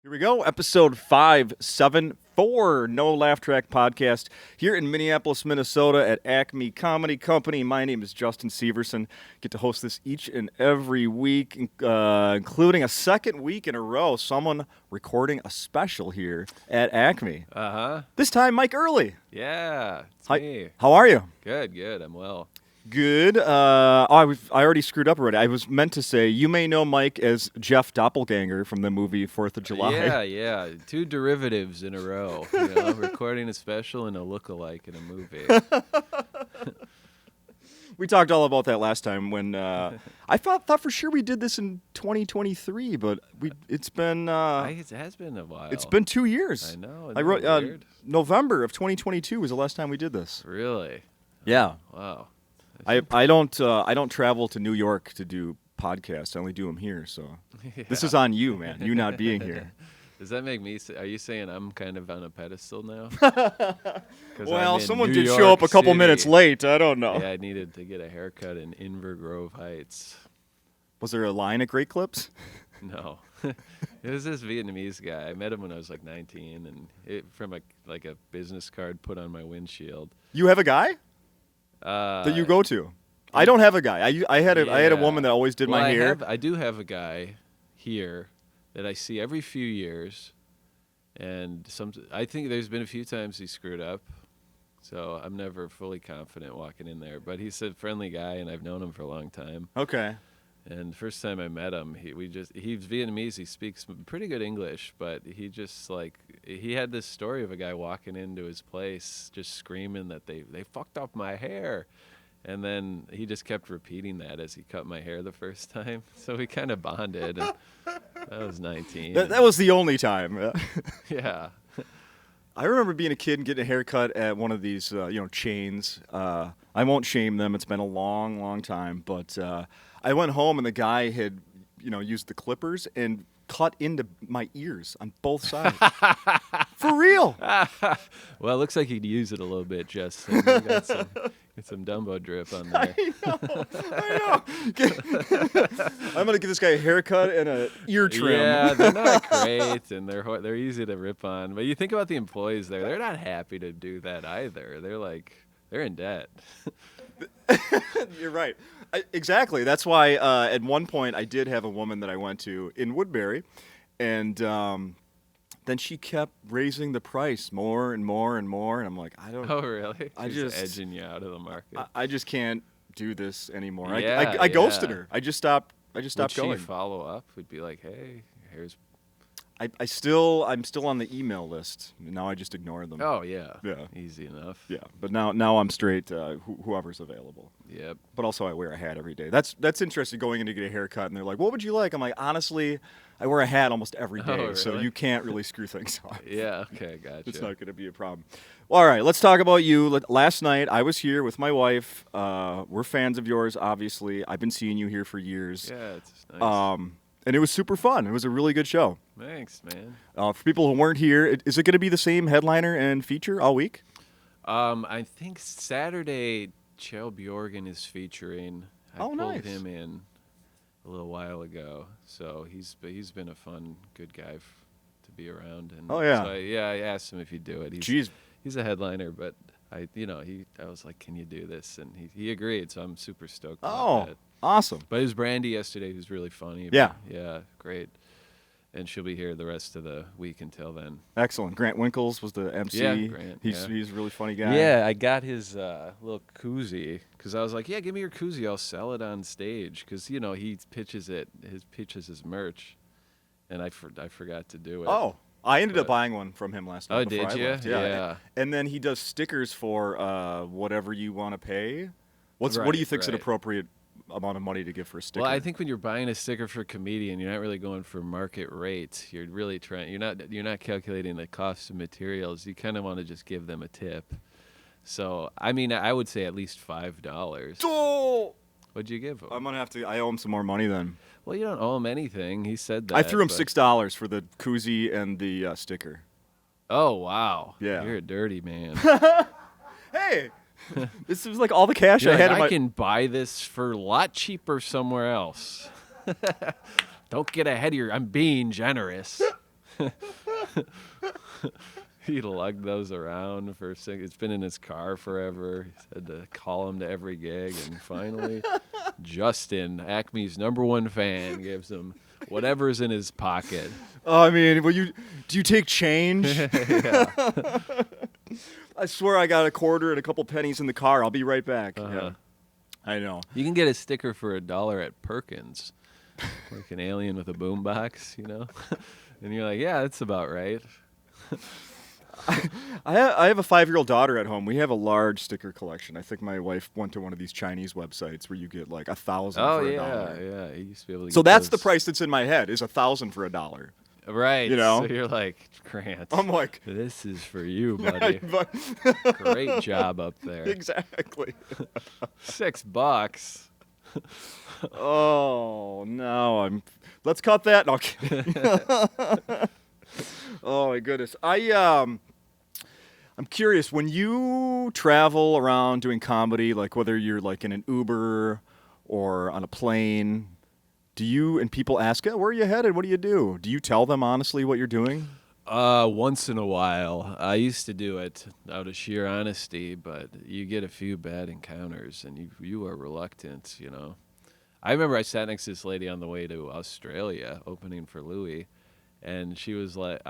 Here we go, episode 574, No Laugh Track Podcast, here in Minneapolis, Minnesota at Acme Comedy Company. My name is Justin Severson. Get to host this each and every week, including a second week in a row, someone recording a special here at Acme. Uh-huh. This time, Mike Earley. Yeah, it's Hi. me. How are you? Good, I'm well. Good. I already screwed up already. I was meant to say, you may know Mike as Jeff Doppelganger from the movie 4th of July. Yeah. Two derivatives in a row. Recording a special and a look-alike in a movie. We talked all about that last time when I thought for sure we did this in 2023, but it's been It has been a while. it's been 2 years. I know. I wrote Weird? November of 2022 was the last time we did this. Really? Yeah. Wow. I don't travel to New York to do podcasts. I only do them here, so this is on you, man. You not being here. Does that make me? Are you saying I'm kind of on a pedestal now? Well, someone did show up a couple minutes late. I don't know. Yeah, I needed to get a haircut in Inver Grove Heights. Was there a line at Great Clips? No. It was this Vietnamese guy. I met him when I was like 19, and from a business card put on my windshield. You have a guy that you go to? I don't have a guy. I had a woman that always did my hair. I do have a guy here that I see every few years, and I think there's been a few times he screwed up, so I'm never fully confident walking in there. But he's a friendly guy, and I've known him for a long time. Okay. And the first time I met him, he's Vietnamese. He speaks pretty good English, but he had this story of a guy walking into his place just screaming that they fucked up my hair. And then he just kept repeating that as he cut my hair the first time. So we kind of bonded. And I was 19. That was the only time. Yeah. I remember being a kid and getting a haircut at one of these chains. I won't shame them. It's been a long, long time. But I went home and the guy had used the clippers and cut into my ears on both sides. For real. Well, it looks like he'd use it a little bit, Justin. You got some Dumbo drip on there. I know. I'm going to give this guy a haircut and an ear trim. Yeah, they're not great, and they're easy to rip on. But you think about the employees there; they're not happy to do that either. They're in debt. You're right. Exactly. That's why at one point I did have a woman that I went to in Woodbury, and then she kept raising the price more and more and more, and I'm like, I don't. Oh, really? I She's just edging you out of the market. I just can't do this anymore. Yeah, I ghosted her. I just stopped Would going. she follow up? Would be like, hey, here's. I'm still on the email list. Now I just ignore them. Oh yeah. Yeah. Easy enough. Yeah, but now I'm straight. Whoever's available. Yep. But also I wear a hat every day. That's interesting. Going in to get a haircut and they're like, "What would you like?" I'm like, honestly, I wear a hat almost every day, Oh, so really? you can't really screw things up. Yeah. Okay. Gotcha. It's not going to be a problem. Well, all right, let's talk about you. Last night I was here with my wife. We're fans of yours, obviously. I've been seeing you here for years. Yeah. It's nice. And it was super fun. It was a really good show. Thanks, man. For people who weren't here, is it going to be the same headliner and feature all week? I think Saturday, Kjell Bjorgen is featuring. I pulled nice. him in a little while ago, so he's been a fun, good guy to be around. And Oh, yeah. so I asked him if he'd do it. He's a headliner, but I was like, can you do this? And he agreed, so I'm super stoked about that. Awesome. But his Brandy yesterday was really funny. Yeah. Yeah, great. And she'll be here the rest of the week until then. Excellent. Grant Winkles was the MC. Yeah, Grant, He's a really funny guy. Yeah, I got his little koozie because I was like, yeah, give me your koozie. I'll sell it on stage because, he pitches his merch, and I forgot to do it. Oh, I ended up buying one from him last night. Oh, before did I you? left. Yeah. And then he does stickers for whatever you want to pay. What do you think's an Right. appropriate amount of money to give for a sticker? Well, I think when you're buying a sticker for a comedian, you're not really going for market rates. You're really trying. You're not calculating the cost of materials. You kind of want to just give them a tip. So, I mean, I would say at least $5. Oh! What'd you give him? I'm gonna have to. I owe him some more money then. Well, you don't owe him anything. He said that. I threw him but- $6 for the koozie and the sticker. Oh, wow. Yeah. You're a dirty man. Hey, this was like all the cash You're I had. like, In I can buy this for a lot cheaper somewhere else. Don't get ahead of I'm being generous. He lugged those around for it's been in his car forever. He had to call him to every gig, and finally, Justin, Acme's #1 fan, gives him whatever's in his pocket. Oh, I mean, do you take change? Yeah. I swear I got a quarter and a couple pennies in the car. I'll be right back. Uh-huh. Yeah. I know. You can get a sticker for $1 at Perkins, like an alien with a boombox, and you're like, yeah, that's about right. I have a 5-year-old daughter at home. We have a large sticker collection. I think my wife went to one of these Chinese websites where you get like 1,000 Oh for yeah, $1. yeah. You used to be able to. So get that's the those. price that's in my head is 1,000 for $1. Right. You know? So you're like, Grant. I'm like, This is for you, buddy. but Great job up there. exactly. $6. Oh no, let's cut that. No, I'm kidding. Oh my goodness. I'm curious, when you travel around doing comedy, like whether you're like in an Uber or on a plane, and people ask, where are you headed? What do you do? Do you tell them honestly what you're doing? Once in a while. I used to do it out of sheer honesty, but you get a few bad encounters and you are reluctant, I remember I sat next to this lady on the way to Australia opening for Louis. And she was like,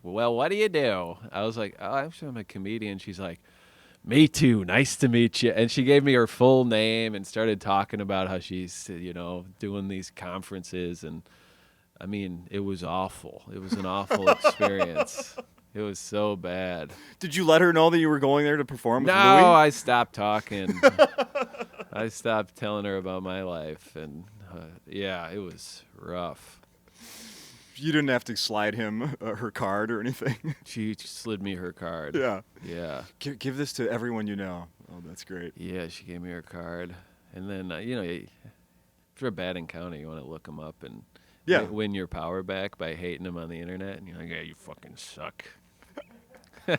well, what do you do? I was like, oh, actually, I'm a comedian. She's like, me too. Nice to meet you. And she gave me her full name and started talking about how she's, doing these conferences. And, I mean, it was awful. It was an awful experience. It was so bad. Did you let her know that you were going there to perform with No, Louis? I stopped talking. I stopped telling her about my life. And, yeah, it was rough. You didn't have to slide him her card or anything. She slid me her card. Yeah. Yeah. Give this to everyone you know. Oh, that's great. Yeah, she gave me her card. And then, for a bad encounter, you want to look them up and win your power back by hating them on the internet. And you're like, yeah, you fucking suck. You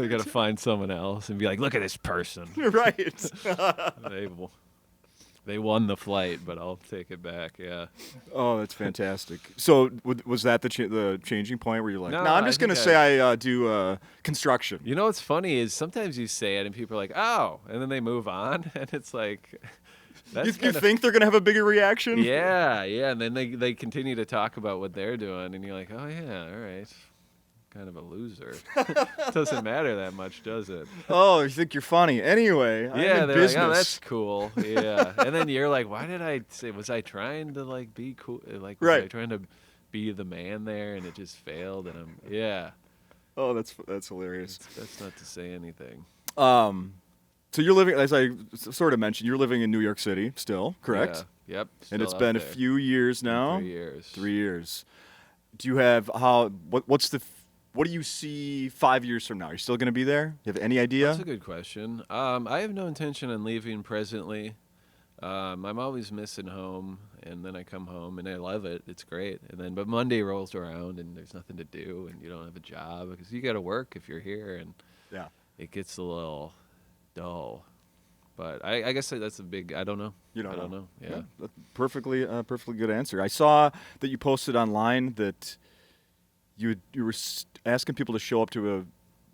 got to find someone else and be like, look at this person. Right. They won the flight, but I'll take it back. Yeah. Oh, that's fantastic. So was that the changing point where you're like, No, no, I'm I just going to think say I do construction. You know what's funny is sometimes you say it and people are like, oh, and then they move on. And it's like, You think they're going to have a bigger reaction? Yeah. And then they continue to talk about what they're doing. And you're like, oh, yeah, all right. Kind of a loser. Doesn't matter that much, does it? Oh, you think you're funny. Anyway, I'm in they're business. like, oh, that's cool. Yeah. And then you're like, why did I say, was I trying to like be cool? Like, was I trying to be the man there and it just failed? And Oh, that's hilarious. That's not to say anything. So you're living, as I sort of mentioned, you're living in New York City still, correct? Yeah. Yep. And it's been a few years now. 3 years. 3 years. Do you have what do you see 5 years from now? Are you still going to be there? You have any idea? That's a good question. I have no intention on leaving presently. I'm always missing home, and then I come home, and I love it. It's great. But Monday rolls around, and there's nothing to do, and you don't have a job because you got to work if you're here, and it gets a little dull. But I guess that's a big. I don't know. I don't know. Yeah. Perfectly good answer. I saw that you posted online that you were asking people to show up to a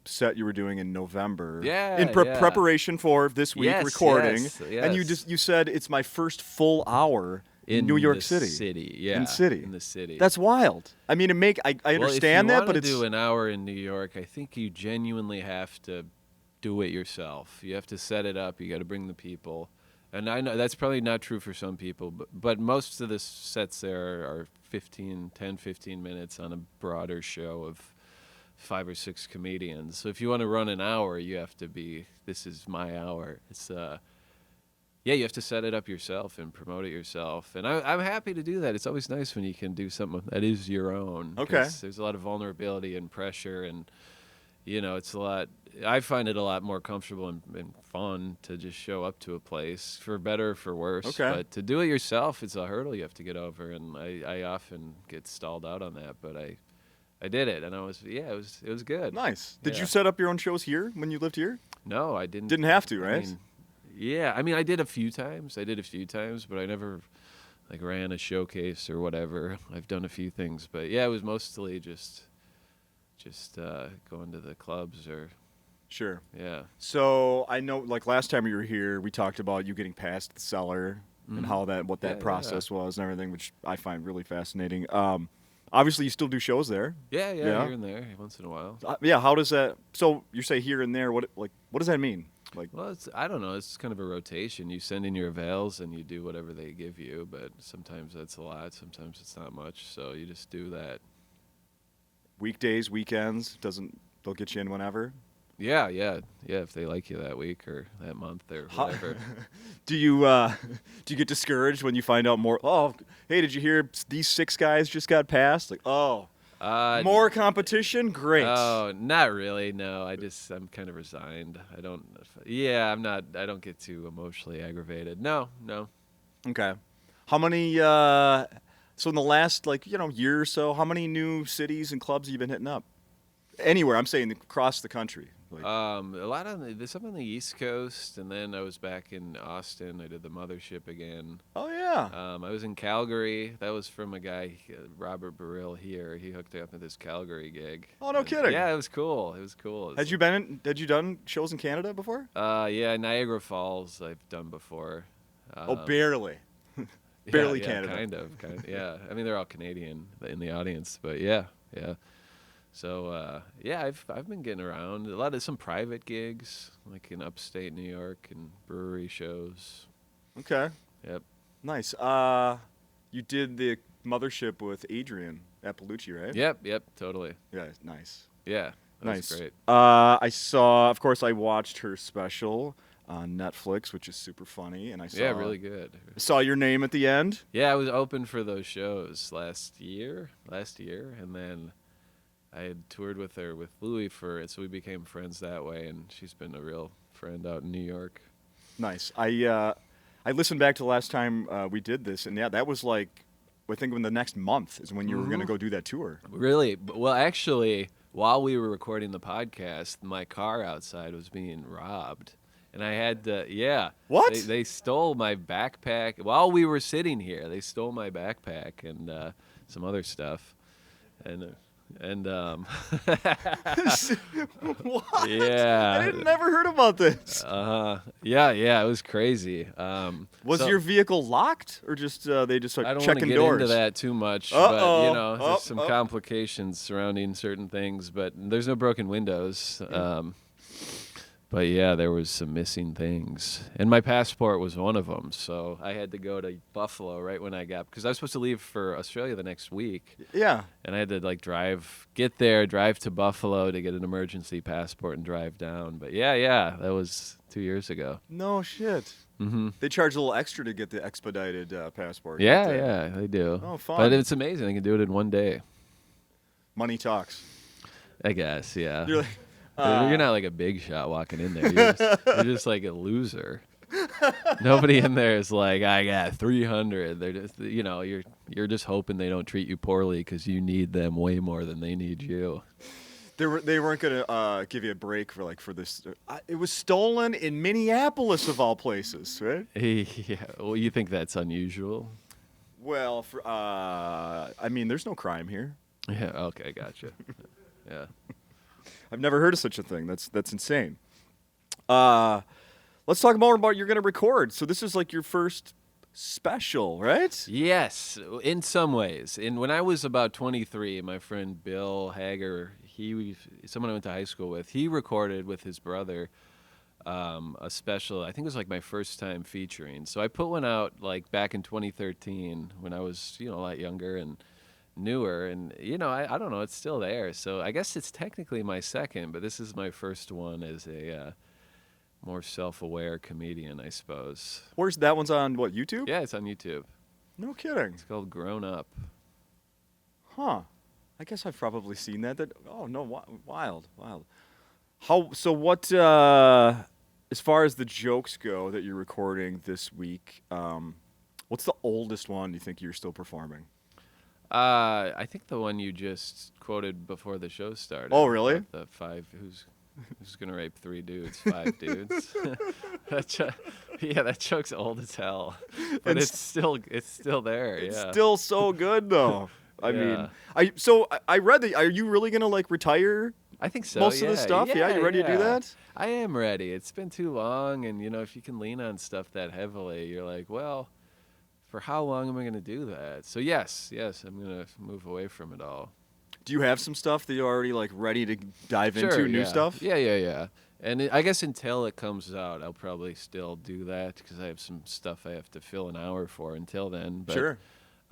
set you were doing in November. Yeah. In preparation for this week recording. Yes. And you said it's my first full hour in New York City. Yeah. In the city. That's wild. I mean, I understand that, but if you want to do an hour in New York, I think you genuinely have to do it yourself. You have to set it up. You got to bring the people. And I know that's probably not true for some people, but most of the sets there are 10, 15 minutes on a broader show of 5 or 6 comedians. So if you want to run an hour, you have to this is my hour. It's you have to set it up yourself and promote it yourself. And I'm happy to do that. It's always nice when you can do something that is your own. Okay. There's a lot of vulnerability and pressure, and it's a lot. I find it a lot more comfortable and fun to just show up to a place, for better or for worse. Okay. But to do it yourself, it's a hurdle you have to get over, and I often get stalled out on that. But I did it, and it was good. Nice. Did you set up your own shows here when you lived here? No, I didn't. Didn't have to, right? I did a few times. But I never like ran a showcase or whatever. I've done a few things, but yeah, it was mostly just going to the clubs or Sure. yeah. So I know, like last time you were here, we talked about you getting past the cellar and how what that Yeah, process was and everything, which I find really fascinating. Obviously, you still do shows there. Yeah, Yeah. here and there, once in a while. Yeah. How does that? So you say here and there. What does that mean? Like, Well, I don't know. It's kind of a rotation. You send in your avails and you do whatever they give you, but sometimes that's a lot, sometimes it's not much. So you just do that. weekdays, weekends, they'll get you in whenever. Yeah. If they like you that week or that month or whatever. Do you get discouraged when you find out more? Oh, hey, did you hear these 6 guys just got passed? Like, oh, more competition, great. Oh, not really. No, I'm kind of resigned. I don't get too emotionally aggravated. No. Okay. How many? So in the last year or so, how many new cities and clubs have you been hitting up? Anywhere, I'm saying across the country. Like, A lot there's some on the East Coast, and then I was back in Austin. I did the Mothership again. oh yeah. I was in Calgary. That was from a guy, Robert Burrill here. He hooked me up with this Calgary gig. Oh, no kidding. Yeah, it was cool. Had you done shows in Canada before? Yeah, Niagara Falls I've done before. Barely. Barely yeah, Canada. Kind of. Yeah, I mean they're all Canadian in the audience, but yeah. So I've been getting around. Some private gigs, like in upstate New York and brewery shows. Okay. Yep. Nice. You did the Mothership with Adrian at Bellucci, right? Yep, totally. Yeah, nice. Yeah, that Nice. was great. Of course, I watched her special on Netflix, which is super funny, and I saw Really good. saw your name at the end. Yeah, I was open for those shows last year, and then I had toured with her with Louis so we became friends that way, and she's been a real friend out in New York. Nice. I listened back to the last time we did this, and yeah, that was like, I think when the next month is when you were going to go do that tour. Really? Well, actually, while we were recording the podcast, my car outside was being robbed. And I had to, What? They stole my backpack. While we were sitting here, they stole my backpack and some other stuff. And What? Yeah. I never heard about this. Yeah, it was crazy. Was your vehicle locked, or just they just I started don't want to checking get doors? into that too much, Uh-oh. but there's some complications surrounding certain things. But there's no broken windows. But yeah, there was some missing things, and my passport was one of them. So I had to go to Buffalo right when I got, because I was supposed to leave for Australia the next week. Yeah. And I had to drive to Buffalo to get an emergency passport and drive down. But yeah, that was 2 years ago. No shit. Mm-hmm. They charge a little extra to get the expedited passport. Yeah, they do. Oh, fun. But it's amazing. They can do it in one day. Money talks. I guess, yeah. You're like, You're not like a big shot walking in there. You're just like a loser. Nobody in there is like, I got 300. They're just, you're just hoping they don't treat you poorly because you need them way more than they need you. they weren't gonna give you a break for this. It was stolen in Minneapolis of all places, right? Yeah. Well, you think that's unusual? Well, I mean, there's no crime here. Yeah. Okay. Gotcha. Yeah. I've never heard of such a thing. That's insane. Let's talk more about you're going to record. So this is like your first special, right? Yes, in some ways. And when I was about 23, my friend Bill Hager, someone I went to high school with, he recorded with his brother a special. I think it was like my first time featuring. So I put one out like back in 2013 when I was a lot younger and newer, and I don't know, it's still there, so I guess it's technically my second, but this is my first one as a more self-aware comedian, I suppose. Where's that one's on what, YouTube? Yeah, it's on YouTube. No kidding. It's called Grown Up. Huh. I guess I've probably seen that. Oh no, wild. What as far as the jokes go that you're recording this week, what's the oldest one you think you're still performing? I think the one you just quoted before the show started. Oh, really? The five, who's Who's gonna rape 3 dudes, 5 dudes? That joke's old as hell, but it's still there. It's Yeah. still so good though. I mean, Yeah. I read that. Are you really gonna like retire I think so. most yeah. of the stuff? Yeah, you ready to do that? I am ready. It's been too long, and if you can lean on stuff that heavily, you're like, well, for how long am I going to do that? So yes, I'm going to move away from it all. Do you have some stuff that you're already like ready to dive Sure, into? yeah. New stuff? Yeah. And I guess until it comes out, I'll probably still do that because I have some stuff I have to fill an hour for until then. But, Sure.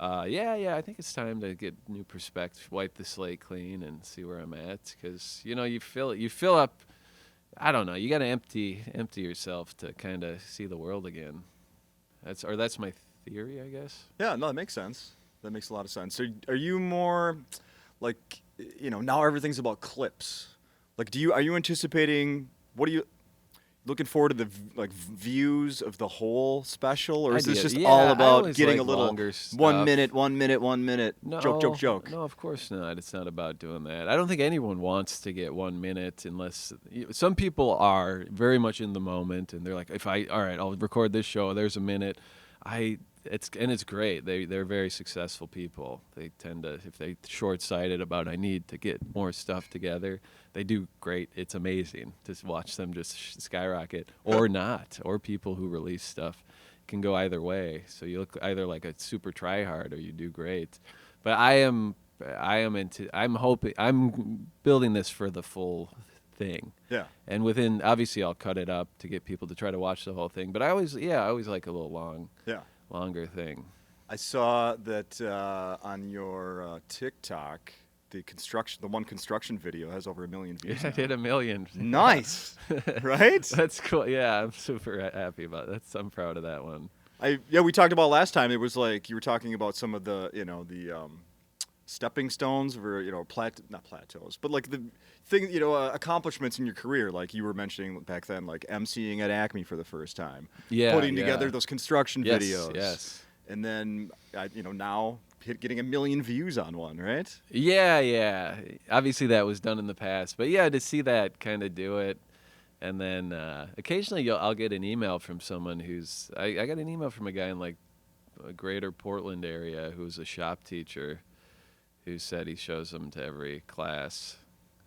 Yeah. I think it's time to get new perspective, wipe the slate clean, and see where I'm at. Because you fill up. I don't know. You got to empty yourself to kind of see the world again. That's my theory, I guess. Yeah, no, that makes sense. That makes a lot of sense. So, are you more like, now everything's about clips? Like, are you anticipating? What are you looking forward to the views of the whole special, or is this just all about getting a little longer 1 minute, No, joke? No, of course not. It's not about doing that. I don't think anyone wants to get 1 minute unless some people are very much in the moment and they're like, all right, I'll record this show. There's a minute. It's great. They're very successful people. They tend to, if they're short-sighted about I need to get more stuff together, they do great. It's amazing to watch them just skyrocket, or not, or people who release stuff can go either way. So you look either like a super try-hard or you do great. But I'm building this for the full thing. Yeah. And obviously I'll cut it up to get people to try to watch the whole thing. But I always like a little longer thing. I saw that on your TikTok, the one construction video has over 1 million views. Yeah, it hit 1 million. Nice, right? That's cool. Yeah, I'm super happy about that. I'm proud of that one. We talked about last time. It was like you were talking about some of the stepping stones for not plateaus, but like the thing accomplishments in your career. Like you were mentioning back then, like emceeing at Acme for the first time, putting together those construction videos. Yes. And then now getting 1 million views on one, right? Yeah. Obviously that was done in the past, but yeah, to see that kind of do it. And then occasionally I'll get an email from someone I got an email from a guy in like a greater Portland area who's a shop teacher who said he shows them to every class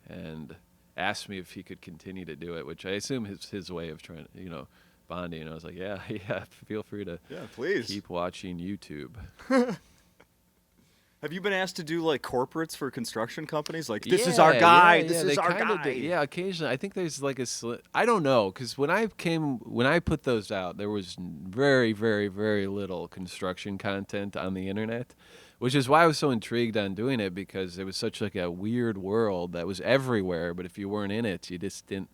and asked me if he could continue to do it, which I assume is his way of trying to, bonding. And I was like, yeah, feel free to please keep watching YouTube. Have you been asked to do like corporates for construction companies? Like, this is our guy. This is our guy. Yeah, occasionally. I think there's like I don't know, because when I put those out, there was very, very, very little construction content on the internet, which is why I was so intrigued on doing it, because it was such like a weird world that was everywhere. But if you weren't in it, you just didn't.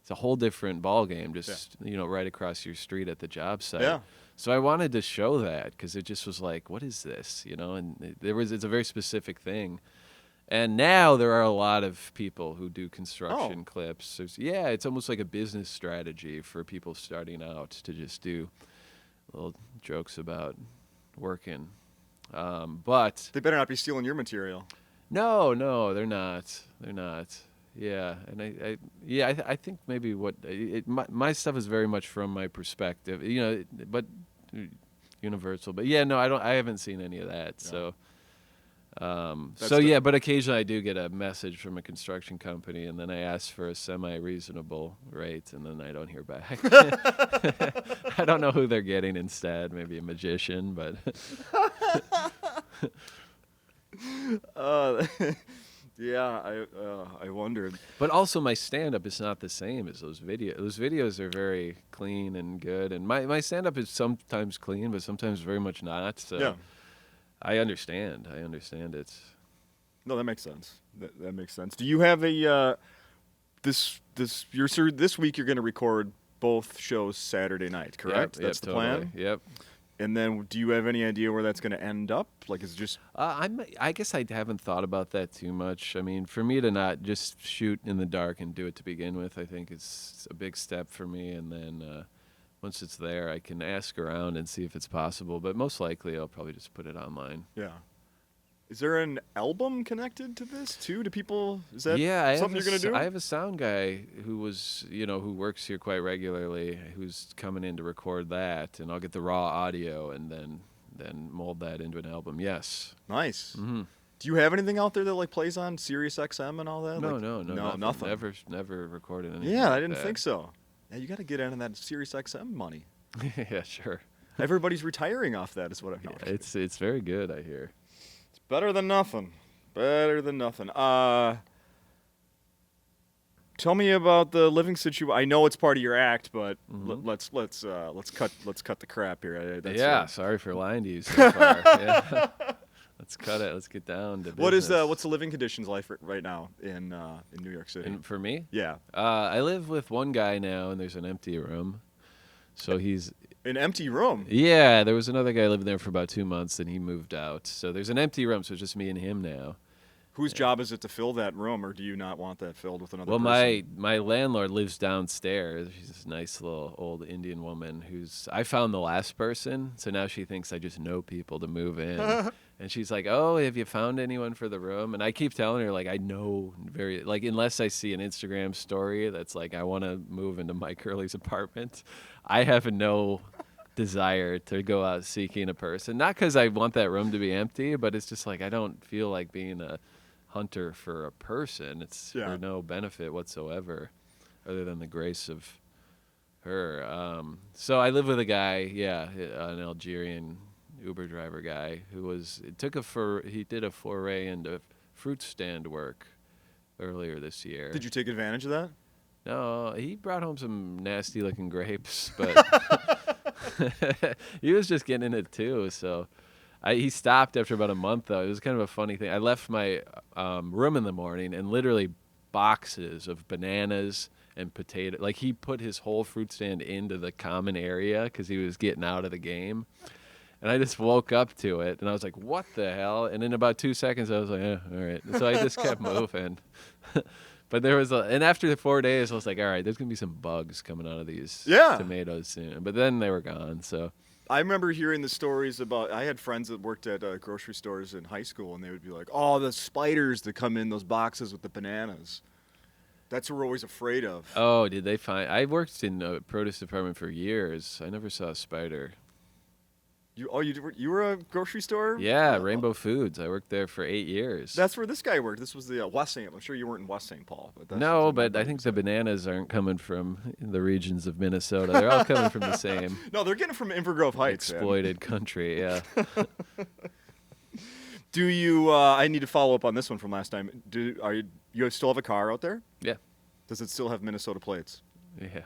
It's a whole different ballgame, just right across your street at the job site. Yeah. So I wanted to show that because it just was like, what is this? And it's a very specific thing. And now there are a lot of people who do construction clips. It's almost like a business strategy for people starting out to just do little jokes about working. But they better not be stealing your material. No, they're not. Yeah, and I think maybe my stuff is very much from my perspective, but universal. But yeah, no, I haven't seen any of that. No. But occasionally I do get a message from a construction company, and then I ask for a semi-reasonable rate, and then I don't hear back. I don't know who they're getting instead. Maybe a magician, but. Yeah, I wondered. But also my stand-up is not the same as those videos. Those videos are very clean and good, and my stand-up is sometimes clean, but sometimes very much not. So yeah. I understand it. No, that makes sense. That makes sense. Do you have a this week you're going to record both shows Saturday night, correct? That's the plan? Yep. And then, do you have any idea where that's going to end up? Like, is it just? I guess I haven't thought about that too much. I mean, for me to not just shoot in the dark and do it to begin with, I think it's a big step for me. And then once it's there, I can ask around and see if it's possible. But most likely, I'll probably just put it online. Yeah. Is there an album connected to this too? Do people? Is that Yeah, something you're gonna do? I have a sound guy who who works here quite regularly, who's coming in to record that, and I'll get the raw audio and then mold that into an album. Yes. Nice. Mm-hmm. Do you have anything out there that like plays on Sirius XM and all that? No, Like, no, nothing. Never recorded anything. Yeah, I like didn't that. think so. Yeah, you got to get into that Sirius XM money. Yeah, sure. Everybody's retiring off that, is what I'm. No, Yeah, it's very good, I hear. it's better than nothing. Better than nothing. Tell me about the living situation. I know it's part of your act, but let's cut the crap here. That's, Sorry for lying to you so far. Yeah. Let's cut it. Let's get down to business. What's the living conditions like right now in New York City? And for me? Yeah, I live with one guy now, and there's an empty room. So he's an empty room. Yeah, there was another guy living there for about 2 months, and he moved out. So there's an empty room, so it's just me and him now. Whose job is it to fill that room, or do you not want that filled with another person? Well, my landlord lives downstairs. She's this nice little old Indian woman I found the last person, so now she thinks I just know people to move in. And she's like, "Oh, have you found anyone for the room?" And I keep telling her, like, I know unless I see an Instagram story that's like, I want to move into Mike Earley's apartment, I have no desire to go out seeking a person. Not because I want that room to be empty, but it's just like I don't feel like being a hunter for a person. It's for no benefit whatsoever other than the grace of her. So I live with a guy, an Algerian Uber driver guy he did a foray into fruit stand work earlier this year. Did you take advantage of that? No, he brought home some nasty looking grapes, but he was just getting in it too, so he stopped after about a month, though. It was kind of a funny thing. I left my room in the morning, and literally boxes of bananas and potato. Like, he put his whole fruit stand into the common area because he was getting out of the game. And I just woke up to it, and I was like, what the hell? And in about 2 seconds, I was like, all right. And so I just kept moving. But and after the 4 days, I was like, all right, there's going to be some bugs coming out of these tomatoes soon. But then they were gone, so... I remember hearing the stories about. I had friends that worked at grocery stores in high school, and they would be like, "Oh, the spiders that come in those boxes with the bananas. That's what we're always afraid of." Oh, did they find? I worked in a produce department for years. I never saw a spider. You were a grocery store? Yeah, Rainbow Foods. I worked there for 8 years. That's where this guy worked. This was the West St. I'm sure you weren't in West St. Paul. But no, but I think the bananas aren't coming from the regions of Minnesota. They're all coming from the same. No, they're getting from Invergrove Heights. Exploited country, yeah. Do you? I need to follow up on this one from last time. You still have a car out there? Yeah. Does it still have Minnesota plates? Yeah.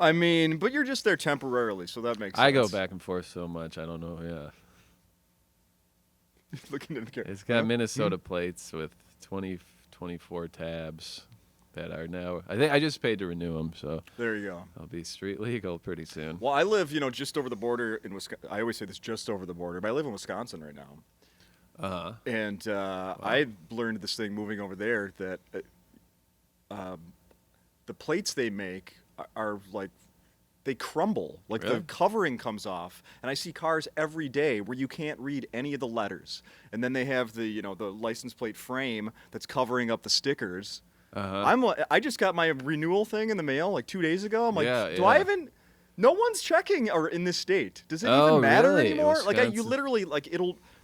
I mean, but you're just there temporarily, so that makes sense. I go back and forth so much, I don't know, yeah. Looking at the camera. It's got Minnesota plates with 24 tabs that are now... I just paid to renew them, so... There you go. I'll be street legal pretty soon. Well, I live, just over the border in Wisconsin. I always say this, just over the border, but I live in Wisconsin right now. Uh-huh. And I learned this thing moving over there that the plates they make are like, they crumble. Like Really? the covering comes off, and I see cars every day where you can't read any of the letters. And then they have the the license plate frame that's covering up the stickers. Uh-huh. I just got my renewal thing in the mail like 2 days ago. I'm like, do yeah. I even? No one's checking or in this state. Does it Oh, even matter really? anymore? Like you Wisconsin. literally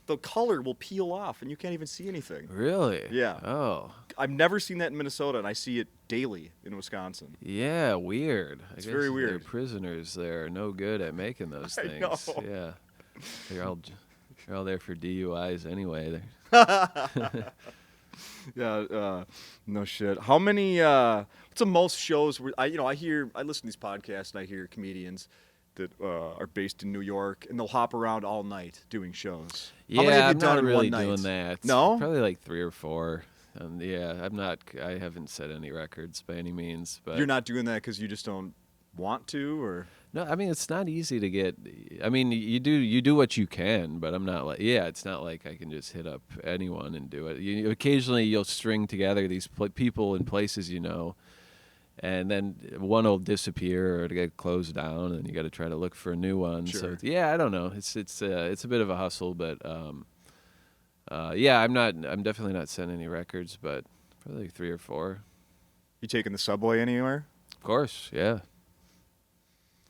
the color will peel off and you can't even see anything. Really? Yeah. Oh. I've never seen that in Minnesota, and I see it daily in Wisconsin. Yeah, weird. It's very weird. Their prisoners there are no good at making those I things. know. Yeah. They're all there for DUIs anyway. Yeah, no shit. How many? What's the most shows? I listen to these podcasts and I hear comedians that are based in New York and they'll hop around all night doing shows. Yeah, How many have you I'm done not in really one night? doing that. No? Probably like 3 or 4. I haven't set any records by any means. But You're not doing that because you just don't want to, or? No, I mean it's not easy to get. I mean you do what you can, but I'm not like it's not like I can just hit up anyone and do it. Occasionally you'll string together these people in places and then one will disappear or get closed down, and you got to try to look for a new one. Sure. So yeah, I don't know. It's a bit of a hustle, but yeah, I'm definitely not setting any records, but probably like 3 or 4. You taking the subway anywhere? Of course, yeah.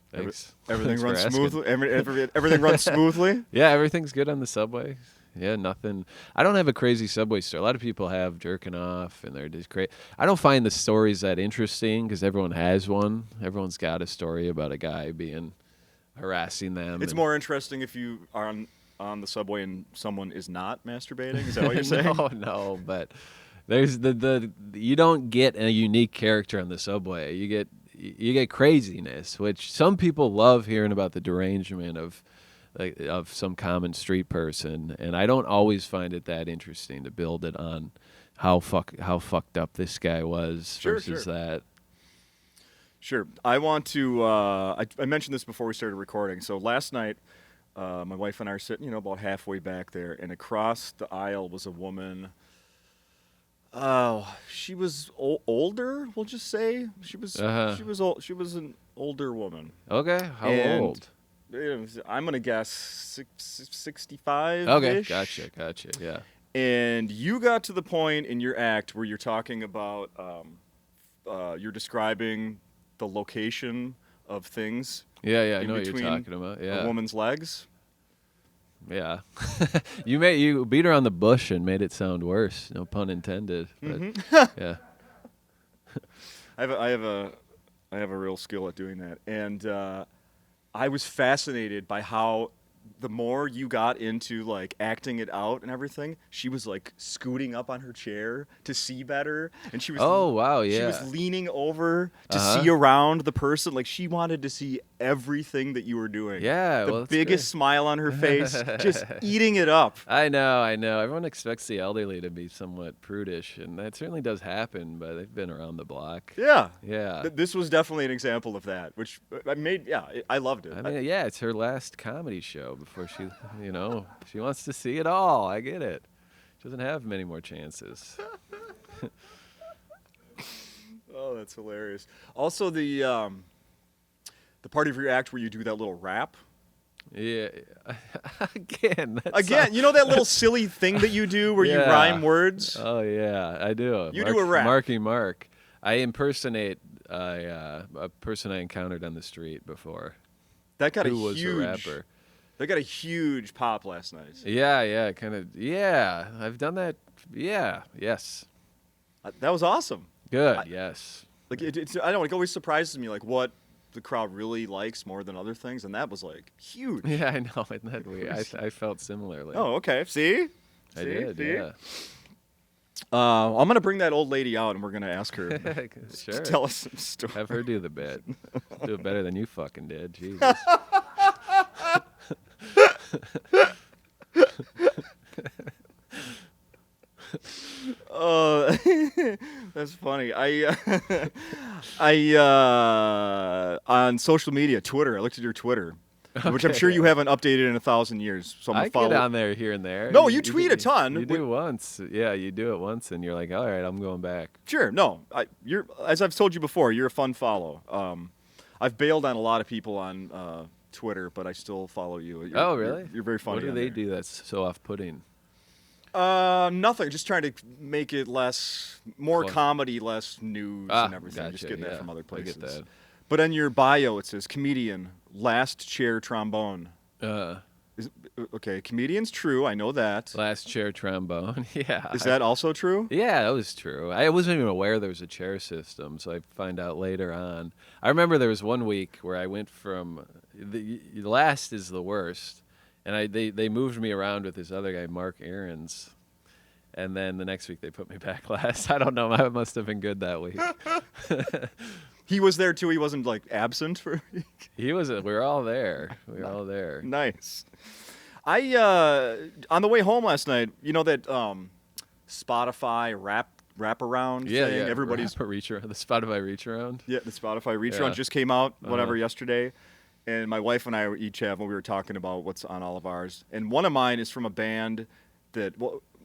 Thanks. Everything Thanks runs for asking. smoothly. Everything runs smoothly. Yeah, everything's good on the subway. Yeah, nothing. I don't have a crazy subway story. A lot of people have jerking off, and they're just crazy. I don't find the stories that interesting because everyone has one. Everyone's got a story about a guy harassing them. It's more interesting if you are on the subway and someone is not masturbating. Is that what you're saying? No, but there's you don't get a unique character on the subway. You get craziness, which some people love hearing about the derangement of some common street person, and I don't always find it that interesting to build it on how fucked up this guy was versus that. Sure. I want to. I mentioned this before we started recording. So last night, my wife and I are sitting, about halfway back there, and across the aisle was a woman. Oh, she was older. We'll just say she was. She was old. She was an older woman. Okay, how old? I'm gonna guess 65. Okay, gotcha, yeah. And you got to the point in your act where you're talking about, you're describing the location of things. Yeah, I know what you're talking about. Yeah, a woman's legs. Yeah, you beat around the bush and made it sound worse. No pun intended. But yeah, I have a real skill at doing that, and I was fascinated by how the more you got into like acting it out and everything, she was like scooting up on her chair to see better, and she was she was leaning over to see around the person, like she wanted to see everything that you were doing. Yeah, the biggest smile on her face, just eating it up. I know. Everyone expects the elderly to be somewhat prudish, and that certainly does happen, but they've been around the block. Yeah. This was definitely an example of that, which I loved it. I mean, it's her last comedy show before she, she wants to see it all. I get it. She doesn't have many more chances. Oh, that's hilarious. Also, the part of your act where you do that little rap. Yeah. Again, that little silly thing that you do where you rhyme words? Oh, yeah, I do. You do a rap. Marky Mark. I impersonate a person I encountered on the street before. That got who was a rapper. That got a huge pop last night. Yeah, kind of. Yeah, I've done that. Yeah, yes. That was awesome. Good, yes. Like it's I don't know, it always surprises me like what the crowd really likes more than other things, and that was like huge. Yeah, I know. Isn't that weird? I felt similarly. Oh, okay. See? I did, yeah. I'm gonna bring that old lady out, and we're gonna ask her sure. to tell us some stories. Have her do the bit. Do it better than you fucking did. Jesus. That's funny. I on social media, Twitter. I looked at your Twitter, which I'm sure you haven't updated in 1,000 years. So I get on there here and there. No, you tweet a ton. You do once. Yeah, you do it once, and you're like, all right, I'm going back. Sure. No, you're as I've told you before. You're a fun follow. I've bailed on a lot of people on Twitter, but I still follow you. Really? You're very funny. What do they do that's so off-putting? Nothing. Just trying to make it more comedy, less news and everything. Gotcha, just getting that from other places. I get that. But on your bio, it says comedian, last chair trombone. Okay, comedian's true. I know that. Last chair trombone. Yeah. Is that also true? Yeah, that was true. I wasn't even aware there was a chair system, so I find out later on. I remember there was one week where I went from the last is the worst. And they moved me around with this other guy, Mark Aarons. And then the next week they put me back last. I don't know. It must have been good that week. He was there too. He wasn't like absent for a week. He was. We were all there. We were all there. Nice. I on the way home last night, that Spotify wrap around thing. Everybody's the Spotify reach around. Yeah, the Spotify reach around just came out. Yesterday. And my wife and I each have when we were talking about what's on all of ours. And one of mine is from a band that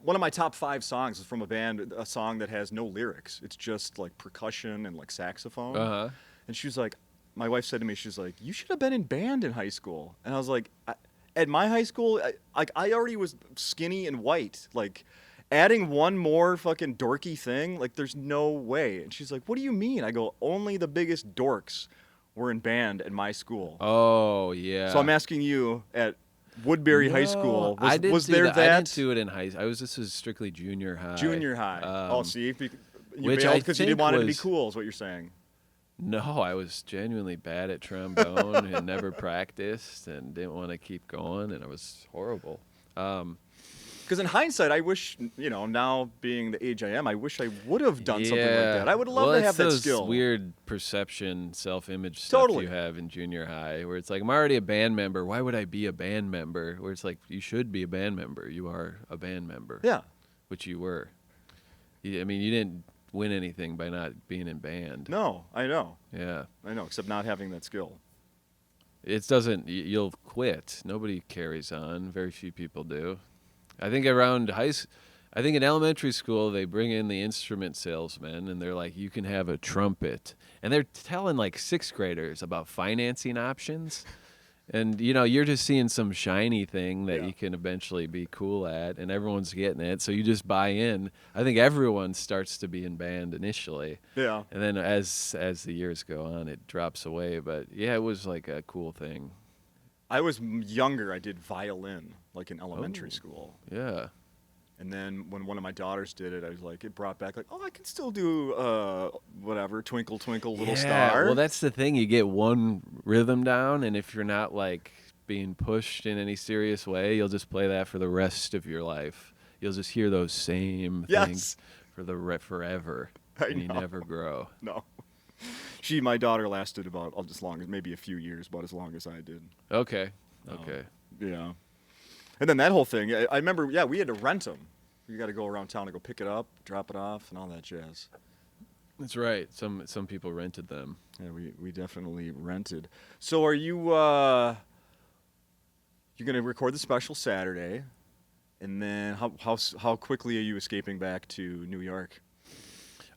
one of my top 5 songs is from a band, a song that has no lyrics. It's just like percussion and like saxophone. Uh-huh. And she was like, my wife said to me, she's like, you should have been in band in high school. And I was like, at my high school, I already was skinny and white. Like, adding one more fucking dorky thing, like, there's no way. And she's like, what do you mean? I go, only the biggest dorks were in band at my school. Oh, yeah. So I'm asking you, at Woodbury High School, I didn't was do there that. that? I didn't do it in high. This was strictly junior high. Junior high. See, you which bailed I because you think didn't want it to be was- cool, is what you're saying. No, I was genuinely bad at trombone and never practiced and didn't want to keep going, and it was horrible. Because in hindsight, I wish, now being the age I am, I wish I would have done something like that. I would love to have that skill. Those weird perception, self-image stuff Totally. you have in junior high, where it's like, I'm already a band member. Why would I be a band member? Where it's like, you should be a band member. You are a band member. Yeah. Which you were. You didn't win anything by not being in band. No, I know. Yeah. I know, except not having that skill. It doesn't. You'll quit. Nobody carries on. Very few people do. I think in elementary school they bring in the instrument salesmen and they're like, you can have a trumpet, and they're telling like 6th graders about financing options, and you're just seeing some shiny thing that you can eventually be cool at, and everyone's getting it, so you just buy in. I think everyone starts to be in band initially. Yeah. And then as the years go on, it drops away. But yeah, it was like a cool thing. I was younger. I did violin, like in elementary school. Yeah. And then when one of my daughters did it, I was like, it brought back like, I can still do whatever, Twinkle Twinkle Little Star. Well, that's the thing. You get one rhythm down, and if you're not like being pushed in any serious way, you'll just play that for the rest of your life. You'll just hear those same things for forever, and you never grow. No. My daughter lasted about as long as maybe a few years, about as long as I did. Okay. Yeah. And then that whole thing, I remember, we had to rent them. You got to go around town to go pick it up, drop it off, and all that jazz. That's right. Some people rented them. Yeah, we definitely rented. So are you you're going to record the special Saturday, and then how quickly are you escaping back to New York?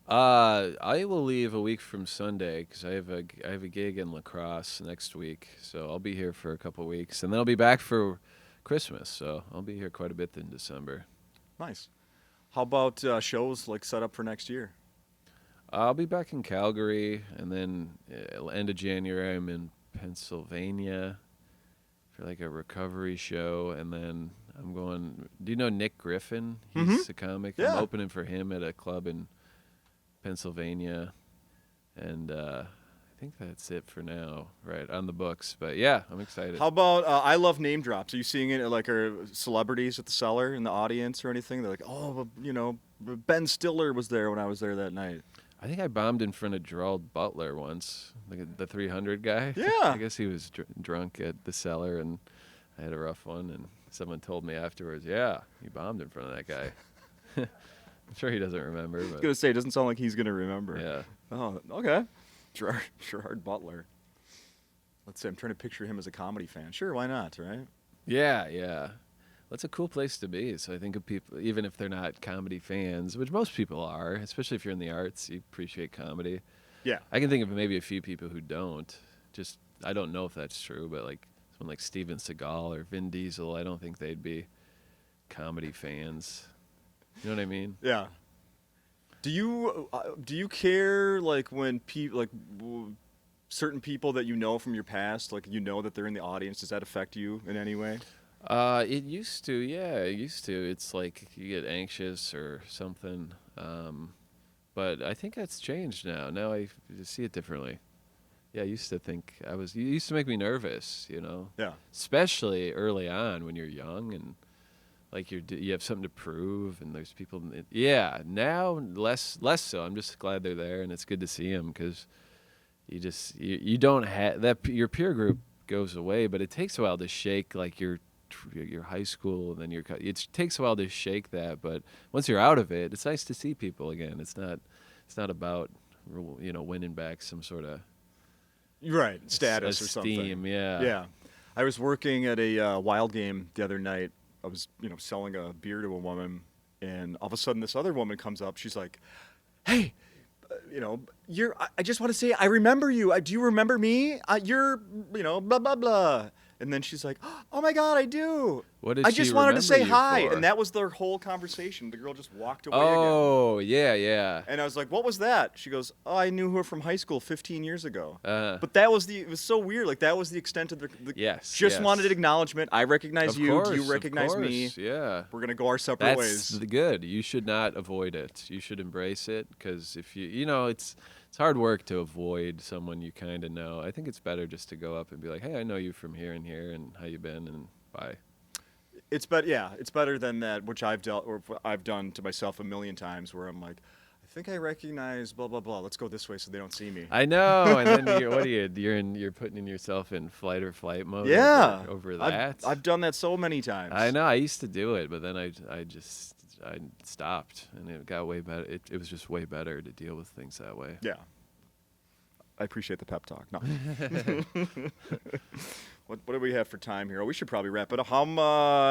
I will leave a week from Sunday because I have a gig in La Crosse next week, so I'll be here for a couple weeks, and then I'll be back for Christmas. So I'll be here quite a bit in December. Nice. How about shows like set up for next year? I'll be back in Calgary, and then end of January I'm in Pennsylvania for like a recovery show, and then I'm going. Do you know Nick Griffin? He's a comic. Yeah. I'm opening for him at a club in Pennsylvania, and I think that's it for now, right on the books. But yeah, I'm excited. How about I love name drops? Are you seeing it like are celebrities at the cellar in the audience or anything? They're like, Ben Stiller was there when I was there that night. I think I bombed in front of Gerald Butler once, like the 300 guy. Yeah. I guess he was drunk at the cellar, and I had a rough one, and someone told me afterwards, yeah, you bombed in front of that guy. I'm sure he doesn't remember. I was But going to say, it doesn't sound like he's going to remember. yeah. Oh, okay. Gerard Butler. Let's see, I'm trying to picture him as a comedy fan. Sure, why not, right? Yeah. Well, it's a cool place to be. So I think of people, even if they're not comedy fans, which most people are, especially if you're in the arts, you appreciate comedy. Yeah. I can think of maybe a few people who don't. Just, I don't know if that's true, but like someone like Steven Seagal or Vin Diesel, I don't think they'd be comedy fans. You know what I mean? Yeah. Do you care like when certain people that you know from your past, like that they're in the audience? Does that affect you in any way? It used to, yeah. It used to. It's like you get anxious or something. But I think that's changed now. Now I see it differently. Yeah, I used to think it used to make me nervous, Yeah. Especially early on when you're young and like you have something to prove, and there's people. Yeah, now less so. I'm just glad they're there, and it's good to see them because you don't have that. Your peer group goes away, but it takes a while to shake like your high school, and then it takes a while to shake that. But once you're out of it, it's nice to see people again. It's not about winning back some sort of status or something. Esteem, yeah. Yeah. I was working at a Wild game the other night. I was selling a beer to a woman, And all of a sudden, this other woman comes up. She's like, "Hey, I just want to say I remember you. Do you remember me? You're, blah blah blah." And then she's like, "Oh my God, I do. What did I she just wanted to say remember you hi." for? And that was their whole conversation. The girl just walked away again. Oh, yeah. And I was like, "What was that?" She goes, "Oh, I knew her from high school 15 years ago." But it was so weird. Like, that was the extent of the Yes. just wanted an acknowledgement. I recognize Of you. course, Do you recognize of me? course, yeah. We're going to go our separate That's ways. good. You should not avoid it. You should embrace it, because if it's hard work to avoid someone you kind of know. I think it's better just to go up and be like, "Hey, I know you from here and here, and how you been, and bye." It's better than that, which I've done to myself a million times, where I'm like, "I think I recognize blah blah blah. Let's go this way so they don't see me." I know, and then you're putting yourself in fight or flight mode. Yeah, over that. I've done that so many times. I know. I used to do it, but then I stopped, and it got way better. It was just way better to deal with things that way. Yeah. I appreciate the pep talk. No. What do we have for time here? Oh, we should probably wrap it up.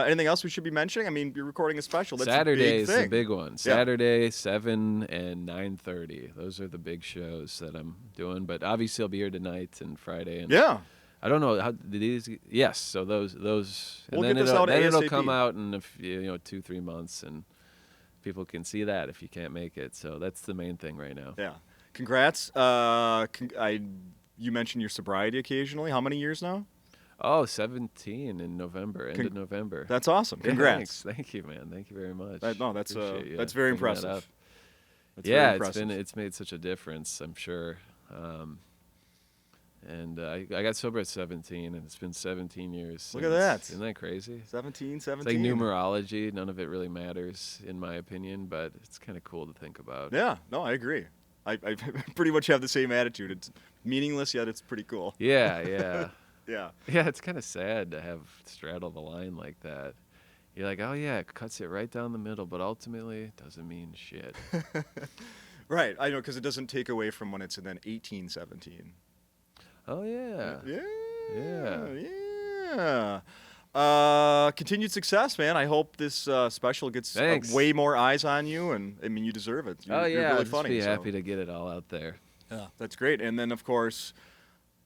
Anything else we should be mentioning? I mean, you're recording a special. That's Saturday a big is thing. the big one. Yeah. Saturday, 7 and 9:30. Those are the big shows that I'm doing. But obviously, I'll be here tonight and Friday. And Yeah. I don't know how these. Yes, so those. And We'll then get this out it'll ASAP. come out in 2-3 months, and people can see that if you can't make it. So that's the main thing right now. Yeah. Congrats. You mentioned your sobriety occasionally. How many years now? Oh, 17 in November, end of November. That's awesome. Congrats. Thanks. Thank you, man. Thank you very much. That's Appreciate you that's very bringing that impressive. up. That's very Yeah, impressive. it's made such a difference, I'm sure. And I got sober at 17, and it's been 17 years. Look at since. that. Isn't that crazy? 17. It's like numerology. None of it really matters, in my opinion, but it's kind of cool to think about. Yeah. No, I agree. I pretty much have the same attitude. It's meaningless, yet it's pretty cool. Yeah. Yeah. Yeah, it's kind of sad to have straddle the line like that. You're like, oh yeah, it cuts it right down the middle, but ultimately it doesn't mean shit. Right. I know, because it doesn't take away from when it's then 1817. Oh yeah. Yeah. Continued success, man. I hope this special gets Thanks. way more eyes on you, and I mean, you deserve it. You're really I'll funny. just be so. happy to get it all out there. Yeah, that's great. And then, of course,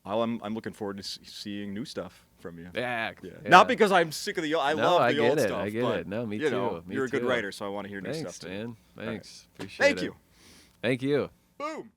I'm looking forward to seeing new stuff from you. Yeah. Not because I'm sick of the old. I love I the get old it. stuff. I get but, it. No, me you too. know, Me you're a good too. writer, so I want to hear new Thanks, stuff too. man. All right. Thanks. Appreciate it. Thank you. Thank you. Boom.